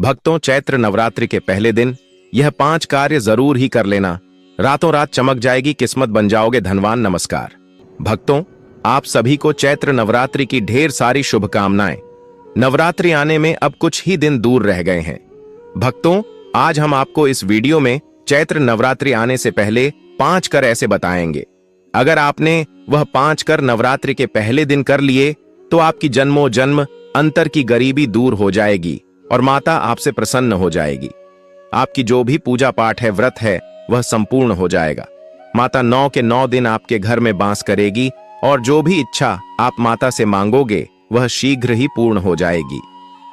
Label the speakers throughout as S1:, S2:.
S1: भक्तों, चैत्र नवरात्रि के पहले दिन यह 5 कार्य जरूर ही कर लेना। रातों रात चमक जाएगी किस्मत, बन जाओगे धनवान। नमस्कार भक्तों, आप सभी को चैत्र नवरात्रि की ढेर सारी शुभकामनाएं। नवरात्रि आने में अब कुछ ही दिन दूर रह गए हैं। भक्तों, आज हम आपको इस वीडियो में चैत्र नवरात्रि आने से पहले 5 कर ऐसे बताएंगे। अगर आपने वह 5 कर नवरात्रि के पहले दिन कर लिए तो आपकी जन्मों जन्म अंतर की गरीबी दूर हो जाएगी और माता आपसे प्रसन्न हो जाएगी। आपकी जो भी पूजा पाठ है, व्रत है, वह संपूर्ण हो जाएगा। माता 9 के 9 दिन आपके घर में वास करेगी और जो भी इच्छा आप माता से मांगोगे वह शीघ्र ही पूर्ण हो जाएगी।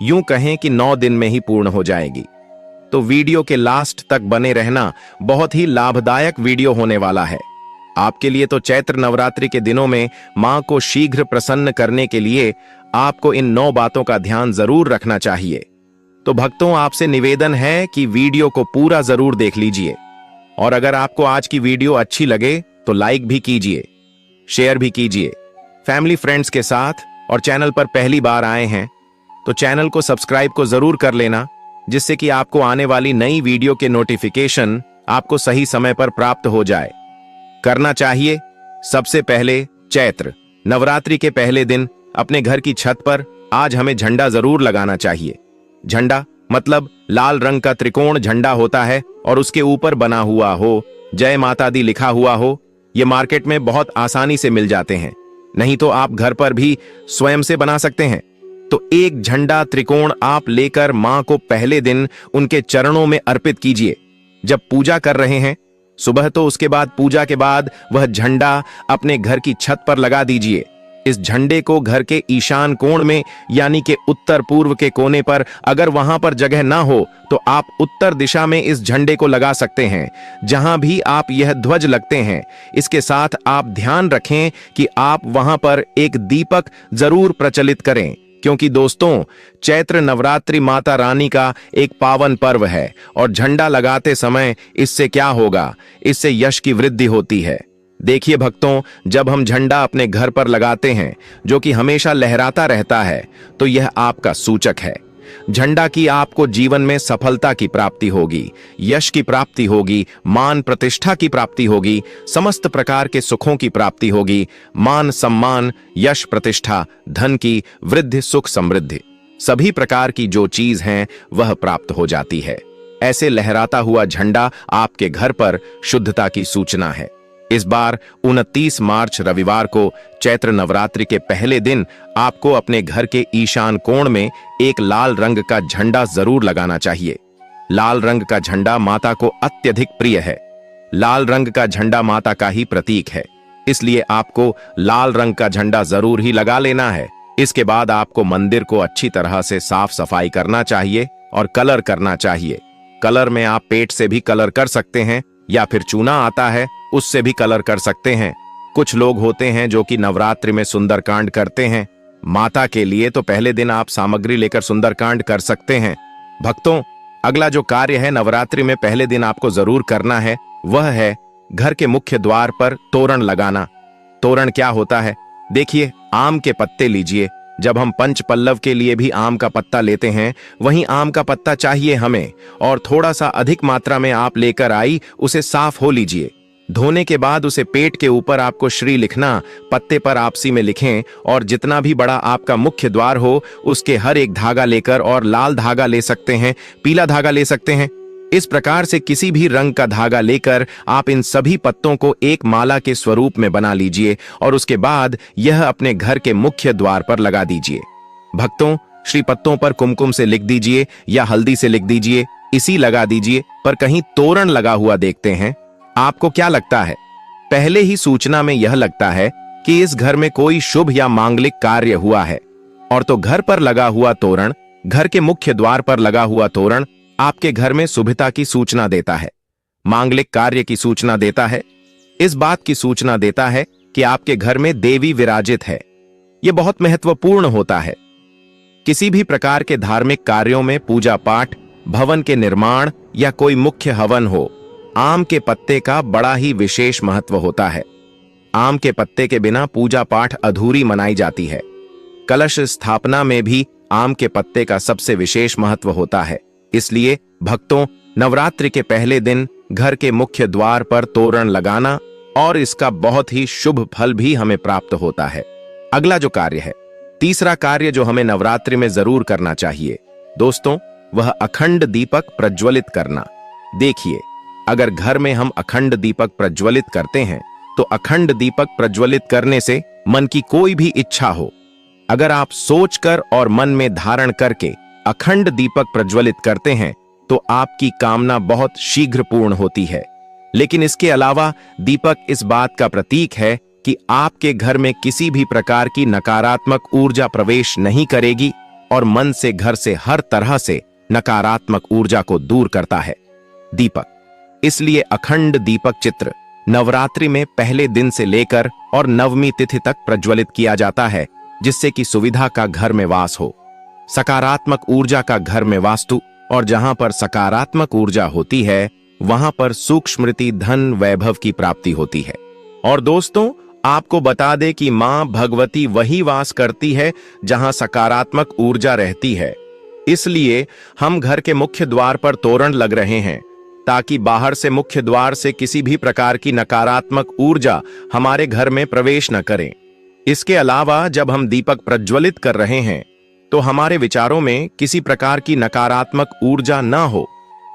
S1: यूं कहें कि 9 दिन में ही पूर्ण हो जाएगी। तो वीडियो के लास्ट तक बने रहना, बहुत ही लाभदायक वीडियो होने वाला है आपके लिए। तो चैत्र नवरात्रि के दिनों में मां को शीघ्र प्रसन्न करने के लिए आपको इन 9 बातों का ध्यान जरूर रखना चाहिए। तो भक्तों, आपसे निवेदन है कि वीडियो को पूरा जरूर देख लीजिए और अगर आपको आज की वीडियो अच्छी लगे तो लाइक भी कीजिए, शेयर भी कीजिए फैमिली फ्रेंड्स के साथ। और चैनल पर पहली बार आए हैं तो चैनल को सब्सक्राइब को जरूर कर लेना, जिससे कि आपको आने वाली नई वीडियो के नोटिफिकेशन आपको सही समय पर प्राप्त हो जाए। करना चाहिए सबसे पहले, चैत्र नवरात्रि के पहले दिन अपने घर की छत पर आज हमें झंडा जरूर लगाना चाहिए। झंडा मतलब लाल रंग का त्रिकोण झंडा होता है और उसके ऊपर बना हुआ हो जय माता दी लिखा हुआ हो। ये मार्केट में बहुत आसानी से मिल जाते हैं, नहीं तो आप घर पर भी स्वयं से बना सकते हैं। तो एक झंडा त्रिकोण आप लेकर मां को पहले दिन उनके चरणों में अर्पित कीजिए। जब पूजा कर रहे हैं सुबह, तो उसके बाद पूजा के बाद वह झंडा अपने घर की छत पर लगा दीजिए। इस झंडे को घर के ईशान कोण में, यानी कि उत्तर पूर्व के कोने पर, अगर वहां पर जगह ना हो तो आप उत्तर दिशा में इस झंडे को लगा सकते हैं, जहां भी आप यह ध्वज लगते हैं। इसके साथ आप ध्यान रखें कि आप वहां पर एक दीपक जरूर प्रचलित करें, क्योंकि दोस्तों, चैत्र नवरात्रि माता रानी का एक पावन पर्व है और झंडा लगाते समय इससे क्या होगा, इससे यश की वृद्धि होती है। देखिए भक्तों, जब हम झंडा अपने घर पर लगाते हैं जो कि हमेशा लहराता रहता है, तो यह आपका सूचक है। झंडा की आपको जीवन में सफलता की प्राप्ति होगी, यश की प्राप्ति होगी, मान प्रतिष्ठा की प्राप्ति होगी, समस्त प्रकार के सुखों की प्राप्ति होगी। मान सम्मान, यश प्रतिष्ठा, धन की वृद्धि, सुख समृद्धि, सभी प्रकार की जो चीज हैं वह प्राप्त हो जाती है। ऐसे लहराता हुआ झंडा आपके घर पर शुद्धता की सूचना है। इस बार 29 मार्च रविवार को चैत्र नवरात्रि के पहले दिन आपको अपने घर के ईशान कोण में एक लाल रंग का झंडा जरूर लगाना चाहिए। लाल रंग का झंडा माता को अत्यधिक प्रिय है। लाल रंग का झंडा माता का ही प्रतीक है, इसलिए आपको लाल रंग का झंडा जरूर ही लगा लेना है। इसके बाद आपको मंदिर को अच्छी तरह से साफ सफाई करना चाहिए और कलर करना चाहिए। कलर में आप पेंट से भी कलर कर सकते हैं या फिर चूना आता है उससे भी कलर कर सकते हैं। कुछ लोग होते हैं जो कि नवरात्रि में सुंदरकांड करते हैं। माता के लिए तो पहले दिन आप सामग्री लेकर सुंदरकांड कर सकते हैं। भक्तों, अगला जो कार्य है नवरात्रि में पहले दिन आपको जरूर करना है, वह है घर के मुख्य द्वार पर तोरण लगाना। तोरण क्या होता है? देखिए, आम के पत्ते लीजिए। जब हम पंच पल्लव के लिए भी आम का पत्ता लेते हैं, वहीं आम का पत्ता चाहिए हमें, और थोड़ा सा अधिक मात्रा में आप लेकर आई उसे साफ हो लीजिए। धोने के बाद उसे पेट के ऊपर आपको श्री लिखना, पत्ते पर आपसी में लिखें, और जितना भी बड़ा आपका मुख्य द्वार हो उसके हर एक धागा लेकर, और लाल धागा ले सकते हैं, पीला धागा ले सकते हैं, इस प्रकार से किसी भी रंग का धागा लेकर आप इन सभी पत्तों को एक माला के स्वरूप में बना लीजिए और उसके बाद यह अपने घर के मुख्य द्वार पर लगा दीजिए। भक्तों, श्री पत्तों पर कुमकुम से लिख दीजिए या हल्दी से लिख दीजिए, इसी लगा दीजिए। पर कहीं तोरण लगा हुआ देखते हैं, आपको क्या लगता है? पहले ही सूचना में यह लगता है कि इस घर में कोई शुभ या मांगलिक कार्य हुआ है, और तो घर पर लगा हुआ तोरण, घर के मुख्य द्वार पर लगा हुआ तोरण आपके घर में शुभता की सूचना देता है, मांगलिक कार्य की सूचना देता है। इस बात की सूचना देता है कि आपके घर में देवी विराजित है। यह बहुत महत्वपूर्ण होता है। किसी भी प्रकार के धार्मिक कार्यों में, पूजा पाठ, भवन के निर्माण या कोई मुख्य हवन हो, आम के पत्ते का बड़ा ही विशेष महत्व होता है। आम के पत्ते के बिना पूजा पाठ अधूरी मनाई जाती है। कलश स्थापना में भी आम के पत्ते का सबसे विशेष महत्व होता है। इसलिए भक्तों, नवरात्रि के पहले दिन घर के मुख्य द्वार पर तोरण लगाना और इसका बहुत ही शुभ फल भी हमें प्राप्त होता है। अगला जो कार्य है, तीसरा कार्य जो हमें नवरात्रि में जरूर करना चाहिए दोस्तों, वह अखंड दीपक प्रज्वलित करना। देखिए, अगर घर में हम अखंड दीपक प्रज्वलित करते हैं तो अखंड दीपक प्रज्वलित करने से मन की कोई भी इच्छा हो, अगर आप सोचकर और मन में धारण करके अखंड दीपक प्रज्वलित करते हैं तो आपकी कामना बहुत शीघ्र पूर्ण होती है। लेकिन इसके अलावा दीपक इस बात का प्रतीक है कि आपके घर में किसी भी प्रकार की नकारात्मक ऊर्जा प्रवेश नहीं करेगी और मन से घर से हर तरह से नकारात्मक ऊर्जा को दूर करता है दीपक। इसलिए अखंड दीपक चित्र नवरात्रि में पहले दिन से लेकर और नवमी तिथि तक प्रज्वलित किया जाता है, जिससे कि सुविधा का घर में वास हो, सकारात्मक ऊर्जा का घर में वास्तु, और जहां पर सकारात्मक ऊर्जा होती है वहां पर सुख स्मृति धन वैभव की प्राप्ति होती है। और दोस्तों, आपको बता दें कि मां भगवती वही वास करती है जहां सकारात्मक ऊर्जा रहती है। इसलिए हम घर के मुख्य द्वार पर तोरण लग रहे हैं ताकि बाहर से मुख्य द्वार से किसी भी प्रकार की नकारात्मक ऊर्जा हमारे घर में प्रवेश न करे। इसके अलावा जब हम दीपक प्रज्वलित कर रहे हैं तो हमारे विचारों में किसी प्रकार की नकारात्मक ऊर्जा न हो,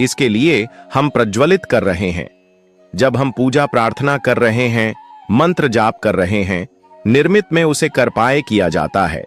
S1: इसके लिए हम प्रज्वलित कर रहे हैं। जब हम पूजा प्रार्थना कर रहे हैं, मंत्र जाप कर रहे हैं, निर्मित में उसे कर पाए किया जाता है।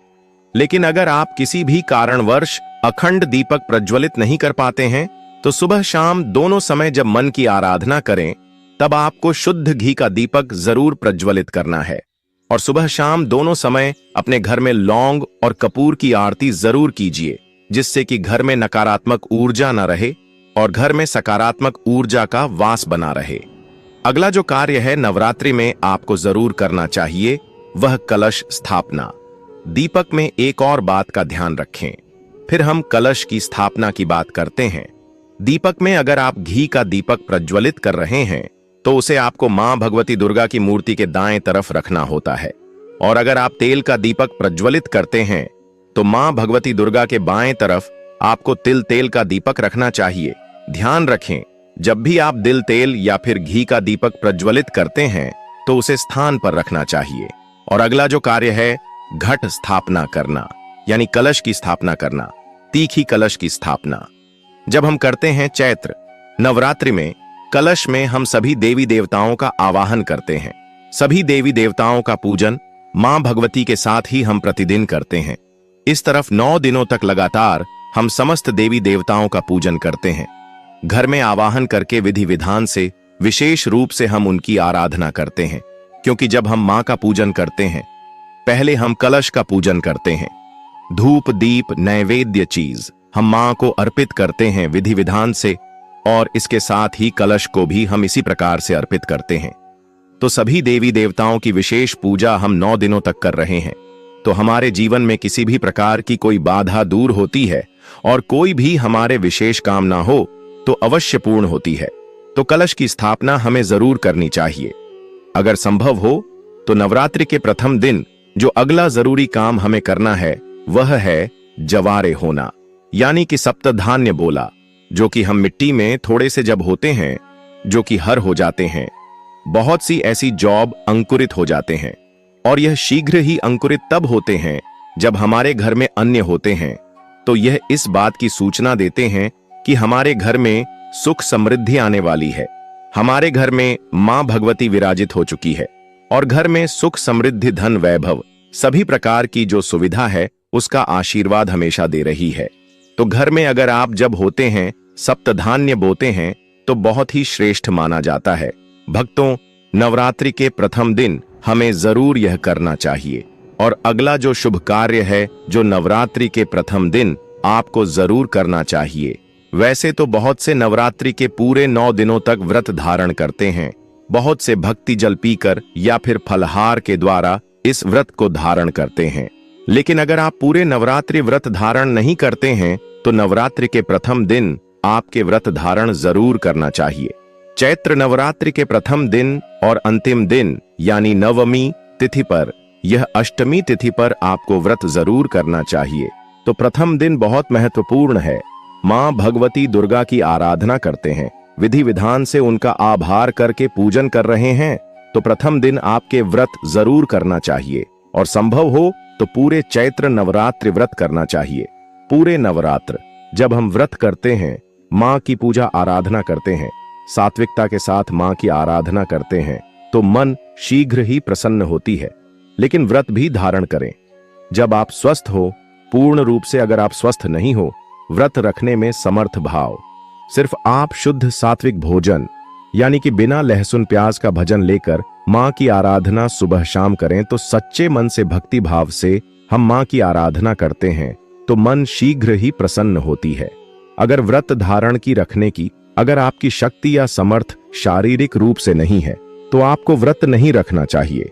S1: लेकिन अगर आप किसी भी कारणवश अखंड दीपक प्रज्वलित नहीं कर पाते हैं तो सुबह शाम दोनों समय जब मन की आराधना करें तब आपको शुद्ध घी का दीपक जरूर प्रज्वलित करना है। और सुबह शाम दोनों समय अपने घर में लौंग और कपूर की आरती जरूर कीजिए, जिससे कि घर में नकारात्मक ऊर्जा न रहे और घर में सकारात्मक ऊर्जा का वास बना रहे। अगला जो कार्य है नवरात्रि में आपको जरूर करना चाहिए, वह कलश स्थापना। दीपक में एक और बात का ध्यान रखें, फिर हम कलश की स्थापना की बात करते हैं। दीपक में अगर आप घी का दीपक प्रज्वलित कर रहे हैं तो उसे आपको मां भगवती दुर्गा की मूर्ति के दाएं तरफ रखना होता है, और अगर आप तेल का दीपक प्रज्वलित करते हैं तो मां भगवती दुर्गा के बाएं तरफ आपको तिल तेल का दीपक रखना चाहिए। ध्यान रखें, जब भी आप दिल तेल या फिर घी का दीपक प्रज्वलित करते हैं तो उसे स्थान पर रखना चाहिए। और अगला जो कार्य है घट स्थापना करना, यानी कलश की स्थापना करना, तीखी कलश की स्थापना। जब हम करते हैं चैत्र नवरात्रि में, कलश में हम सभी देवी देवताओं का आवाहन करते हैं। सभी देवी देवताओं का पूजन मां भगवती के साथ ही हम प्रतिदिन करते हैं। इस तरफ 9 दिनों तक लगातार हम समस्त देवी देवताओं का पूजन करते हैं। घर में आवाहन करके विधि विधान से विशेष रूप से हम उनकी आराधना करते हैं, क्योंकि जब हम मां का पूजन करते हैं पहले हम कलश का पूजन करते हैं। धूप दीप नैवेद्य चीज हम मां को अर्पित करते हैं विधि विधान से, और इसके साथ ही कलश को भी हम इसी प्रकार से अर्पित करते हैं। तो सभी देवी देवताओं की विशेष पूजा हम 9 दिनों तक कर रहे हैं, तो हमारे जीवन में किसी भी प्रकार की कोई बाधा दूर होती है और कोई भी हमारे विशेष काम ना हो तो अवश्य पूर्ण होती है। तो कलश की स्थापना हमें जरूर करनी चाहिए। अगर संभव हो तो नवरात्रि के प्रथम दिन जो अगला जरूरी काम हमें करना है वह है जवारे होना, यानी कि सप्तधान्य बोला, जो कि हम मिट्टी में थोड़े से जब होते हैं जो कि हर हो जाते हैं, बहुत सी ऐसी जॉब अंकुरित हो जाते हैं, और यह शीघ्र ही अंकुरित तब होते हैं जब हमारे घर में अन्य होते हैं। तो यह इस बात की सूचना देते हैं कि हमारे घर में सुख समृद्धि आने वाली है, हमारे घर में मां भगवती विराजित हो चुकी है और घर में सुख समृद्धि धन वैभव सभी प्रकार की जो सुविधा है उसका आशीर्वाद हमेशा दे रही है। तो घर में अगर आप जब होते हैं सप्तधान्य बोते हैं तो बहुत ही श्रेष्ठ माना जाता है। भक्तों, नवरात्रि के प्रथम दिन हमें जरूर यह करना चाहिए। और अगला जो शुभ कार्य है जो नवरात्रि के प्रथम दिन आपको जरूर करना चाहिए, वैसे तो बहुत से नवरात्रि के पूरे 9 दिनों तक व्रत धारण करते हैं, बहुत से भक्ति जल पीकर या फिर फलहार के द्वारा इस व्रत को धारण करते हैं। लेकिन अगर आप पूरे नवरात्रि व्रत धारण नहीं करते हैं तो नवरात्रि के प्रथम दिन आपके व्रत धारण जरूर करना चाहिए। चैत्र नवरात्रि के प्रथम दिन और अंतिम दिन यानी नवमी तिथि पर, यह अष्टमी तिथि पर आपको व्रत जरूर करना चाहिए। तो प्रथम दिन बहुत महत्वपूर्ण है, मां भगवती दुर्गा की आराधना करते हैं, विधि विधान से उनका आभार करके पूजन कर रहे हैं, तो प्रथम दिन आपके व्रत जरूर करना चाहिए और संभव हो तो पूरे चैत्र नवरात्रि व्रत करना चाहिए। पूरे नवरात्र जब हम व्रत करते हैं, मां की पूजा आराधना करते हैं, सात्विकता के साथ मां की आराधना करते हैं, तो मन शीघ्र ही प्रसन्न होती है। लेकिन व्रत भी धारण करें जब आप स्वस्थ हो, पूर्ण रूप से अगर आप स्वस्थ नहीं हो, व्रत रखने में समर्थ भाव, सिर्फ आप शुद्ध सात्विक भोजन यानी कि बिना लहसुन प्याज का भजन लेकर मां की आराधना सुबह शाम करें, तो सच्चे मन से भक्ति भाव से हम मां की आराधना करते हैं तो मन शीघ्र ही प्रसन्न होती है। अगर व्रत धारण की रखने की अगर आपकी शक्ति या समर्थ शारीरिक रूप से नहीं है तो आपको व्रत नहीं रखना चाहिए।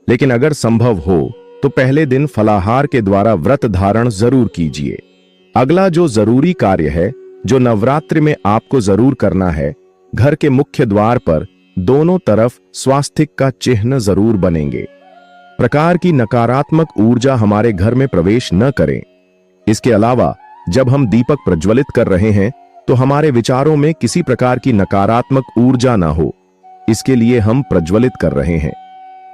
S1: लेकिन अगर संभव हो तो पहले दिन फलाहार के द्वारा व्रत धारण जरूर कीजिए। अगला जो जरूरी कार्य है जो नवरात्रि में आपको जरूर करना है, घर के मुख्य द्वार पर दोनों तरफ स्वास्तिक का चिन्ह जरूर बनेंगे। प्रकार की नकारात्मक ऊर्जा हमारे घर में प्रवेश न करें। इसके अलावा जब हम दीपक प्रज्वलित कर रहे हैं तो हमारे विचारों में किसी प्रकार की नकारात्मक ऊर्जा ना हो, इसके लिए हम प्रज्वलित कर रहे हैं।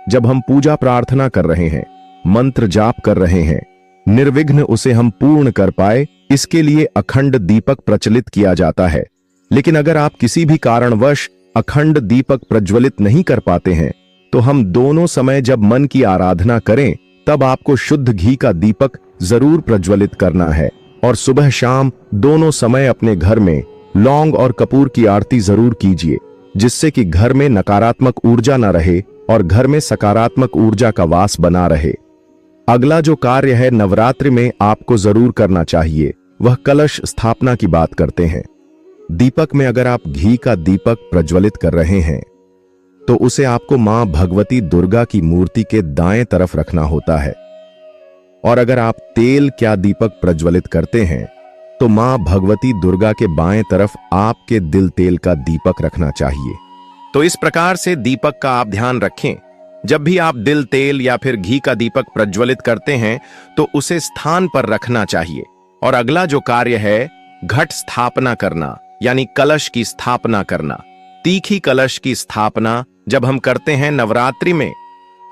S1: जब हम पूजा प्रार्थना कर रहे हैं, मंत्र जाप कर रहे हैं, निर्विघ्न उसे हम पूर्ण कर पाए, इसके लिए अखंड दीपक प्रचलित किया जाता है। लेकिन अगर आप किसी भी कारणवश अखंड दीपक प्रज्वलित नहीं कर पाते हैं तो हम दोनों समय जब मन की आराधना करें तब आपको शुद्ध घी का दीपक जरूर प्रज्वलित करना है और सुबह शाम दोनों समय अपने घर में लौंग और कपूर की आरती जरूर कीजिए, जिससे कि घर में नकारात्मक ऊर्जा न रहे और घर में सकारात्मक ऊर्जा का वास बना रहे। अगला जो कार्य है नवरात्रि में आपको जरूर करना चाहिए, वह कलश स्थापना की बात करते हैं। दीपक में अगर आप घी का दीपक प्रज्वलित कर रहे हैं तो उसे आपको मां भगवती दुर्गा की मूर्ति के दाएं तरफ रखना होता है, और अगर आप तेल क्या दीपक प्रज्वलित करते हैं तो मां भगवती दुर्गा के बाएं तरफ आपके दिल तेल का दीपक रखना चाहिए। तो इस प्रकार से दीपक का आप ध्यान रखें। जब भी आप दिल तेल या फिर घी का दीपक प्रज्वलित करते हैं तो उसे स्थान पर रखना चाहिए। और अगला जो कार्य है घट स्थापना करना यानी कलश की स्थापना करना। तीखी कलश की स्थापना जब हम करते हैं नवरात्रि में,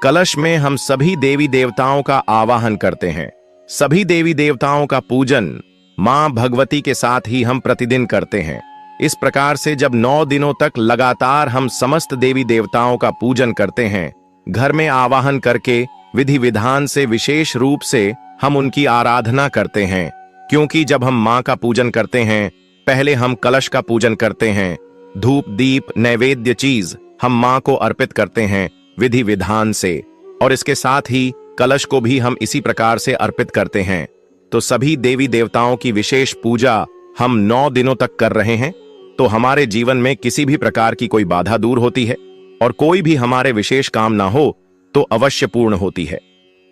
S1: कलश में हम सभी देवी देवताओं का आवाहन करते हैं। सभी देवी देवताओं का पूजन मां भगवती के साथ ही हम प्रतिदिन करते हैं। इस प्रकार से जब 9 दिनों तक लगातार हम समस्त देवी देवताओं का पूजन करते हैं, घर में आवाहन करके विधि विधान से विशेष रूप से हम उनकी आराधना करते हैं। क्योंकि जब हम मां का पूजन करते हैं, पहले हम कलश का पूजन करते हैं। धूप दीप नैवेद्य चीज हम मां को अर्पित करते हैं विधि विधान से, और इसके साथ ही कलश को भी हम इसी प्रकार से अर्पित करते हैं। तो सभी देवी देवताओं की विशेष पूजा हम 9 दिनों तक कर रहे हैं, तो हमारे जीवन में किसी भी प्रकार की कोई बाधा दूर होती है और कोई भी हमारे विशेष काम ना हो तो अवश्य पूर्ण होती है।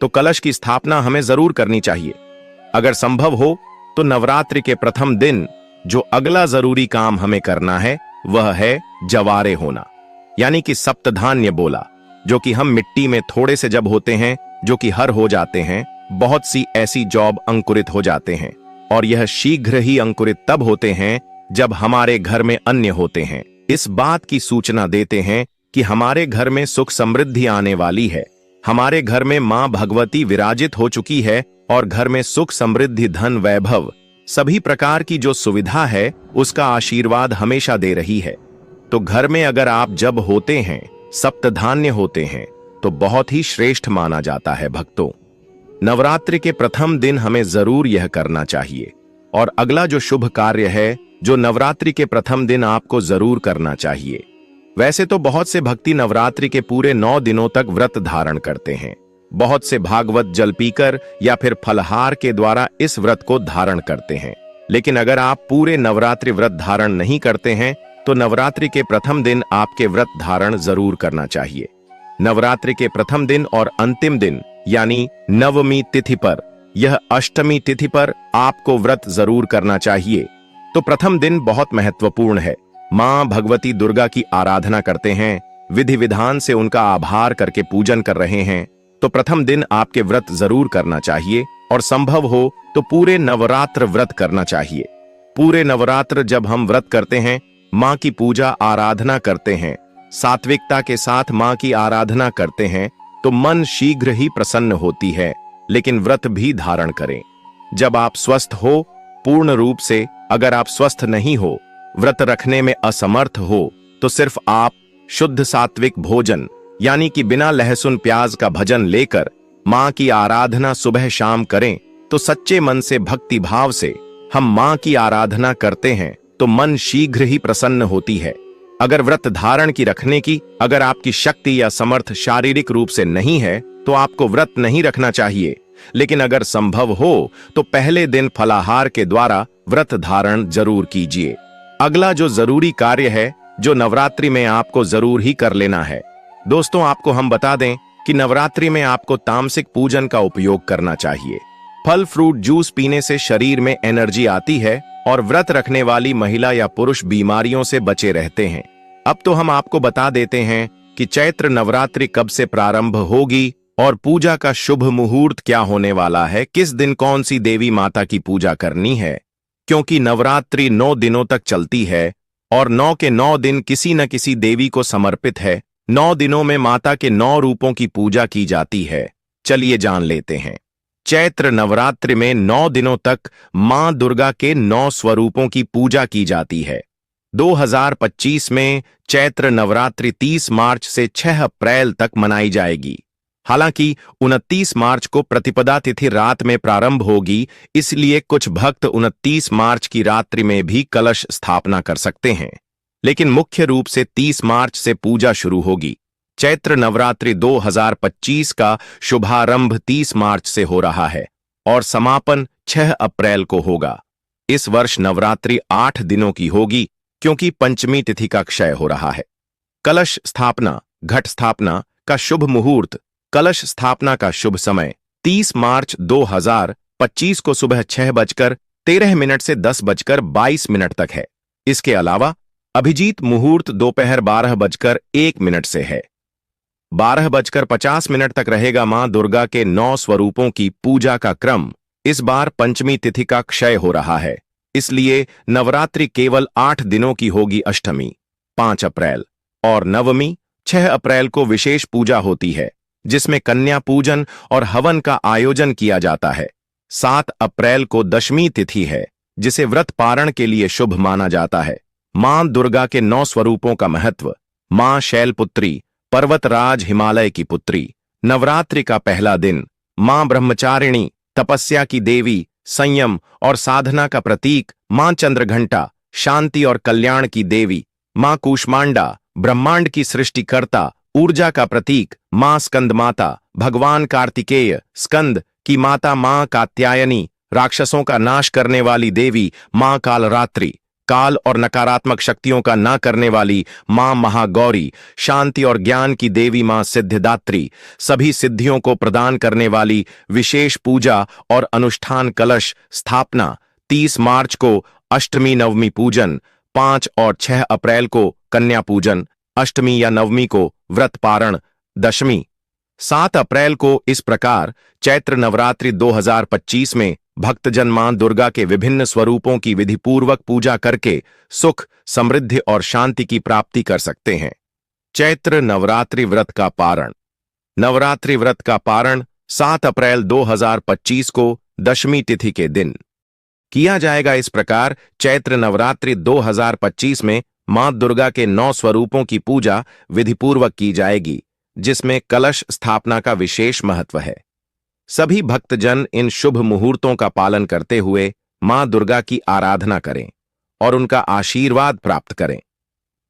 S1: तो कलश की स्थापना हमें जरूर करनी चाहिए। अगर संभव हो तो नवरात्रि के प्रथम दिन जो अगला जरूरी काम हमें करना है वह है जवारे होना, यानी कि सप्तधान्य बोला, जो कि हम मिट्टी में थोड़े से जब होते हैं जो कि हर हो जाते हैं, बहुत सी ऐसी जॉब अंकुरित हो जाते हैं, और यह शीघ्र ही अंकुरित तब होते हैं जब हमारे घर में अन्न होते हैं। इस बात की सूचना देते हैं कि हमारे घर में सुख समृद्धि आने वाली है, हमारे घर में मां भगवती विराजित हो चुकी है और घर में सुख समृद्धि धन वैभव सभी प्रकार की जो सुविधा है उसका आशीर्वाद हमेशा दे रही है। तो घर में अगर आप जब होते हैं, सप्तधान्य होते हैं, तो बहुत ही श्रेष्ठ माना जाता है। भक्तों, नवरात्रि के प्रथम दिन हमें जरूर यह करना चाहिए। और अगला जो शुभ कार्य है जो नवरात्रि के प्रथम दिन आपको जरूर करना चाहिए। वैसे तो बहुत से भक्ति नवरात्रि के पूरे 9 दिनों तक व्रत धारण करते हैं, बहुत से भागवत जल पीकर या फिर फलहार के द्वारा इस व्रत को धारण करते हैं। लेकिन अगर आप पूरे नवरात्रि व्रत धारण नहीं करते हैं तो नवरात्रि के प्रथम दिन आपके व्रत धारण जरूर करना चाहिए। नवरात्रि के प्रथम दिन और अंतिम दिन यानी नवमी तिथि पर, यह अष्टमी तिथि पर आपको व्रत जरूर करना चाहिए। तो प्रथम दिन बहुत महत्वपूर्ण है। मां भगवती दुर्गा की आराधना करते हैं, विधि विधान से उनका आभार करके पूजन कर रहे हैं, तो प्रथम दिन आपके व्रत जरूर करना चाहिए और संभव हो तो पूरे नवरात्र व्रत करना चाहिए। पूरे नवरात्र जब हम व्रत करते हैं, माँ की पूजा आराधना करते हैं, सात्विकता के साथ माँ की आराधना करते हैं, तो मन शीघ्र ही प्रसन्न होती है। लेकिन व्रत भी धारण करें जब आप स्वस्थ हो, पूर्ण रूप से। अगर आप स्वस्थ नहीं हो, व्रत रखने में असमर्थ हो, तो सिर्फ आप शुद्ध सात्विक भोजन यानी कि बिना लहसुन प्याज का भजन लेकर माँ की आराधना सुबह शाम करें। तो सच्चे मन से भक्ति भाव से हम माँ की आराधना करते हैं तो मन शीघ्र ही प्रसन्न होती है। अगर व्रत धारण की रखने की अगर आपकी शक्ति या समर्थ शारीरिक रूप से नहीं है तो आपको व्रत नहीं रखना चाहिए। लेकिन अगर संभव हो तो पहले दिन फलाहार के द्वारा व्रत धारण जरूर कीजिए। अगला जो जरूरी कार्य है जो नवरात्रि में आपको जरूर ही कर लेना है। दोस्तों, आपको हम बता दें कि नवरात्रि में आपको तामसिक पूजन का उपयोग करना चाहिए। फल फ्रूट जूस पीने से शरीर में एनर्जी आती है और व्रत रखने वाली महिला या पुरुष बीमारियों से बचे रहते हैं। अब तो हम आपको बता देते हैं कि चैत्र नवरात्रि कब से प्रारंभ होगी और पूजा का शुभ मुहूर्त क्या होने वाला है, किस दिन कौन सी देवी माता की पूजा करनी है। क्योंकि नवरात्रि 9 दिनों तक चलती है और 9 के 9 दिन किसी न किसी देवी को समर्पित है। 9 दिनों में माता के 9 रूपों की पूजा की जाती है। चलिए जान लेते हैं। चैत्र नवरात्रि में 9 दिनों तक मां दुर्गा के 9 स्वरूपों की पूजा की जाती है। 2025 में चैत्र नवरात्रि 30 मार्च से 6 अप्रैल तक मनाई जाएगी। हालांकि 29 मार्च को प्रतिपदा तिथि रात में प्रारंभ होगी, इसलिए कुछ भक्त 29 मार्च की रात्रि में भी कलश स्थापना कर सकते हैं। लेकिन मुख्य रूप से 30 मार्च से पूजा शुरू होगी। चैत्र नवरात्रि 2025 का शुभारंभ 30 मार्च से हो रहा है और समापन 6 अप्रैल को होगा। इस वर्ष नवरात्रि 8 दिनों की होगी क्योंकि पंचमी तिथि का क्षय हो रहा है। कलश स्थापना, घट स्थापना का शुभ मुहूर्त, कलश स्थापना का शुभ समय 30 मार्च 2025 को सुबह 6:13 से 10:22 तक है। इसके अलावा अभिजीत मुहूर्त दोपहर 12:01 से है। 12:50 तक रहेगा मां दुर्गा के 9 स्वरूपों की पूजा का क्रम। इस बार पंचमी तिथि का क्षय हो रहा है, इसलिए नवरात्रि केवल 8 दिनों की होगी। अष्टमी 5 अप्रैल और नवमी 6 अप्रैल को विशेष पूजा होती है जिसमें कन्या पूजन और हवन का आयोजन किया जाता है। 7 अप्रैल को दशमी तिथि है जिसे व्रत पारण के लिए शुभ माना जाता है। मां दुर्गा के 9 स्वरूपों का महत्व। मां शैलपुत्री, पर्वतराज हिमालय की पुत्री। नवरात्रि का पहला दिन मां ब्रह्मचारिणी, तपस्या की देवी, संयम और साधना का प्रतीक। मां चंद्रघंटा, शांति और कल्याण की देवी। मां कूष्मांडा, ब्रह्मांड की सृष्टिकर्ता, ऊर्जा का प्रतीक। मां स्कंद माता, भगवान कार्तिकेय स्कंद की माता। मां कात्यायनी, राक्षसों का नाश करने वाली देवी। मां कालरात्रि, काल और नकारात्मक शक्तियों का ना करने वाली। मां महागौरी, शांति और ज्ञान की देवी। मां सिद्धिदात्री, सभी सिद्धियों को प्रदान करने वाली। विशेष पूजा और अनुष्ठान। कलश स्थापना 30 मार्च को अष्टमी नवमी पूजन। 5 और 6 अप्रैल को कन्या पूजन। अष्टमी या नवमी को व्रत पारण। दशमी 7 अप्रैल को। इस प्रकार चैत्र नवरात्रि 2025 में भक्तजन मां दुर्गा के विभिन्न स्वरूपों की विधिपूर्वक पूजा करके सुख, समृद्धि और शांति की प्राप्ति कर सकते हैं। चैत्र नवरात्रि व्रत का पारण। नवरात्रि व्रत का पारण 7 अप्रैल 2025 को दशमी तिथि के दिन किया जाएगा। इस प्रकार चैत्र नवरात्रि 2025 में मां दुर्गा के 9 स्वरूपों की पूजा विधिपूर्वक की जाएगी, जिसमें कलश स्थापना का विशेष महत्व है। सभी भक्तजन इन शुभ मुहूर्तों का पालन करते हुए मां दुर्गा की आराधना करें और उनका आशीर्वाद प्राप्त करें।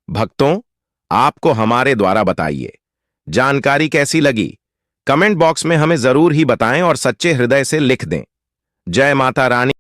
S1: भक्तों, आपको हमारे द्वारा बताइए जानकारी कैसी लगी? कमेंट बॉक्स में हमें जरूर ही बताएं और सच्चे हृदय से लिख दें। जय माता रानी।